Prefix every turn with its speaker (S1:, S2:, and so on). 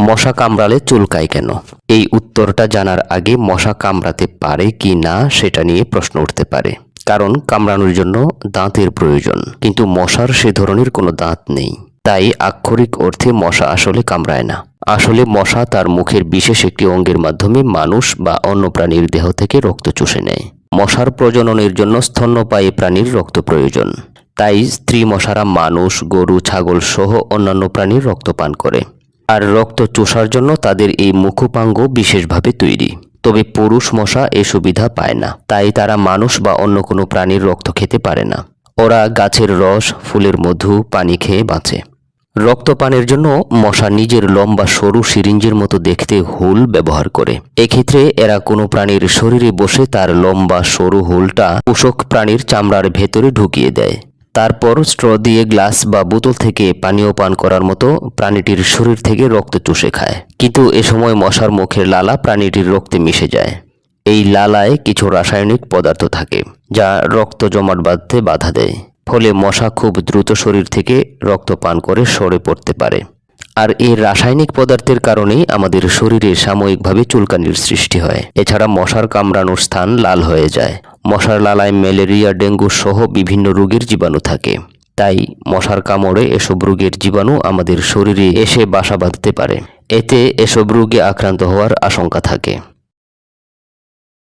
S1: মশা কামড়ালে চুলকায় কেন? এই উত্তরটা জানার আগে মশা কামড়াতে পারে কি না সেটা নিয়ে প্রশ্ন উঠতে পারে। কারণ কামড়ানোর জন্য দাঁতের প্রয়োজন, কিন্তু মশার সে ধরনের কোনো দাঁত নেই। তাই আক্ষরিক অর্থে মশা আসলে কামড়ায় না। আসলে মশা তার মুখের বিশেষ একটি অঙ্গের মাধ্যমে মানুষ বা অন্য প্রাণীর দেহ থেকে রক্ত চুষে নেয়। মশার প্রজননের জন্য স্তন্যপায়ী প্রাণীর রক্ত প্রয়োজন। তাই স্ত্রী মশারা মানুষ, গরু, ছাগল সহ অন্যান্য প্রাণীর রক্ত পান করে। আর রক্ত চোষার জন্য তাদের এই মুখোপাঙ্গ বিশেষভাবে তৈরি। তবে পুরুষ মশা এ সুবিধা পায় না, তাই তারা মানুষ বা অন্য কোনো প্রাণীর রক্ত খেতে পারে না। ওরা গাছের রস, ফুলের মধু, পানি খেয়ে বাঁচে। রক্তপানের জন্য মশা নিজের লম্বা সরু সিরিঞ্জের মতো দেখতে হুল ব্যবহার করে। এক্ষেত্রে এরা কোনো প্রাণীর শরীরে বসে তার লম্বা সরু হুলটা পোষক প্রাণীর চামড়ার ভেতরে ঢুকিয়ে দেয়। তারপর স্ট্র দিয়ে গ্লাস বা বোতল থেকে পানীয় পান করার মতো প্রাণীটির শরীর থেকে রক্ত চুষে খায়। কিন্তু এ সময় মশার মুখের লালা প্রাণীটির রক্তে মিশে যায়। এই লালায় কিছু রাসায়নিক পদার্থ থাকে যা রক্ত জমাট বাঁধতে বাধা দেয়। ফলে মশা খুব দ্রুত শরীর থেকে রক্ত পান করে সরে পড়তে পারে। আর এই রাসায়নিক পদার্থের কারণেই আমাদের শরীরে সাময়িকভাবে চুলকানির সৃষ্টি হয়। এছাড়া মশার কামড়ানোর স্থান লাল হয়ে যায়। মশার লালায় ম্যালেরিয়া, ডেঙ্গু সহ বিভিন্ন রোগের জীবাণু থাকে। তাই মশার কামড়ে এসব রোগের জীবাণু আমাদের শরীরে এসে বাসা বাঁধতে পারে। এতে এসব রোগে আক্রান্ত হওয়ার আশঙ্কা থাকে।